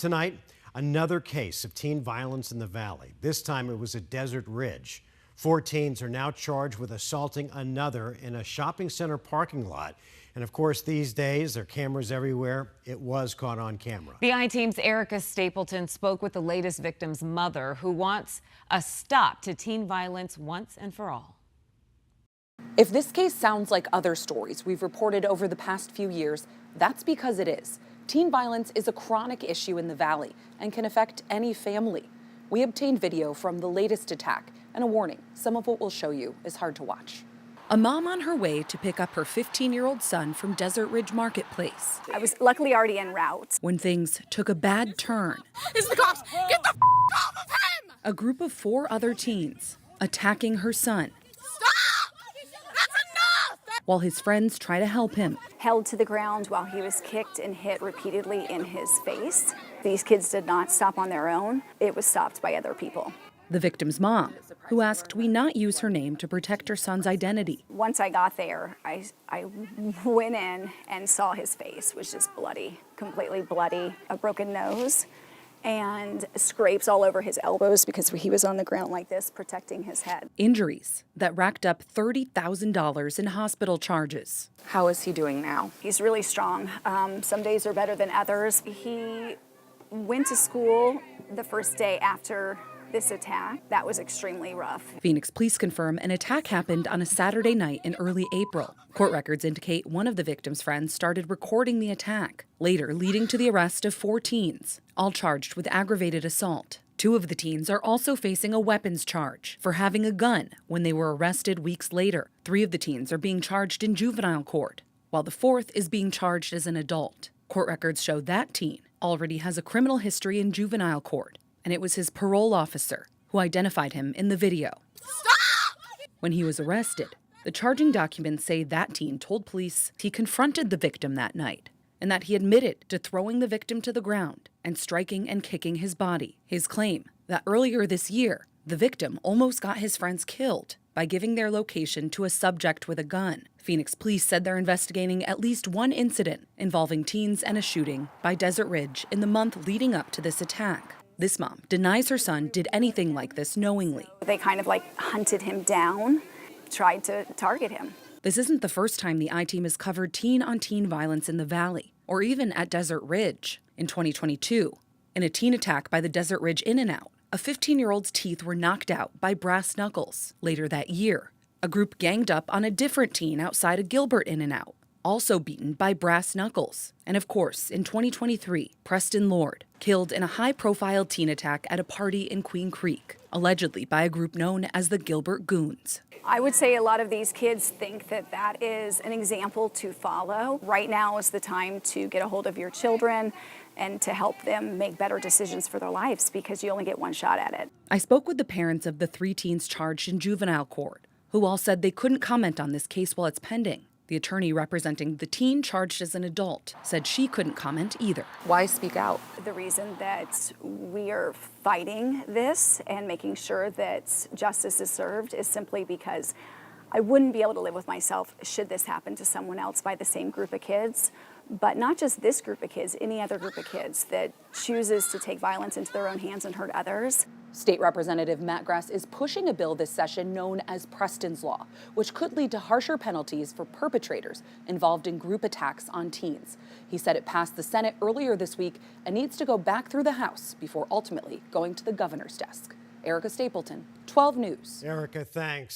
Tonight, another case of teen violence in the Valley. This time it was at Desert Ridge. 4 teens are now charged with assaulting another in a shopping center parking lot. And of course, these days, there are cameras everywhere. It was caught on camera. The I-Team's Erica Stapleton spoke with the latest victim's mother, who wants a stop to teen violence once and for all. If this case sounds like other stories we've reported over the past few years, that's because it is. Teen violence is a chronic issue in the Valley and can affect any family. We obtained video from the latest attack and a warning. Some of what we'll show you is hard to watch. A mom on her way to pick up her 15-year-old son from Desert Ridge Marketplace. I was luckily already en route When things took a bad turn. It's the cops! Get the off of him! A group of 4 other teens attacking her son. Stop! That's enough! While his friends try to help him. Held to the ground while he was kicked and hit repeatedly in his face. These kids did not stop on their own. It was stopped by other people. The victim's mom, who asked we not use her name to protect her son's identity. Once I got there, I went in and saw his face was just bloody, completely bloody, a broken nose, and scrapes all over his elbows because he was on the ground like this, protecting his head. Injuries that racked up $30,000 in hospital charges. How is he doing now? He's really strong. Some days are better than others. He went to school the first day after this attack. That was extremely rough. Phoenix police confirm an attack happened on a Saturday night in early April. Court records indicate one of the victim's friends started recording the attack, later leading to the arrest of 4 teens, all charged with aggravated assault. 2 of the teens are also facing a weapons charge for having a gun when they were arrested weeks later. 3 of the teens are being charged in juvenile court, while the 4th is being charged as an adult. Court records show that teen already has a criminal history in juvenile court, and it was his parole officer who identified him in the video. Stop! When he was arrested, the charging documents say that teen told police he confronted the victim that night and that he admitted to throwing the victim to the ground and striking and kicking his body. His claim that earlier this year, the victim almost got his friends killed by giving their location to a subject with a gun. Phoenix police said they're investigating at least 1 incident involving teens and a shooting by Desert Ridge in the month leading up to this attack. This mom denies her son did anything like this knowingly. They kind of like hunted him down, tried to target him. This isn't the first time the I-Team has covered teen-on-teen violence in the Valley, or even at Desert Ridge. In 2022, in a teen attack by the Desert Ridge In-N-Out, a 15-year-old's teeth were knocked out by brass knuckles. Later that year, a group ganged up on a different teen outside a Gilbert In-N-Out, also beaten by brass knuckles. And of course, in 2023, Preston Law killed in a high-profile teen attack at a party in Queen Creek, allegedly by a group known as the Gilbert Goons. I would say a lot of these kids think that that is an example to follow. Right now is the time to get a hold of your children and to help them make better decisions for their lives, because you only get one shot at it. I spoke with the parents of the 3 teens charged in juvenile court, who all said they couldn't comment on this case while it's pending. The attorney representing the teen charged as an adult said she couldn't comment either. Why speak out? The reason that we are fighting this and making sure that justice is served is simply because I wouldn't be able to live with myself should this happen to someone else by the same group of kids. But not just this group of kids, any other group of kids that chooses to take violence into their own hands and hurt others. State Representative Matt Grass is pushing a bill this session known as Prestons Law, which could lead to harsher penalties for perpetrators involved in group attacks on teens. He said it passed the Senate earlier this week and needs to go back through the House before ultimately going to the governor's desk. Erica Stapleton, 12 News. Erica, thanks.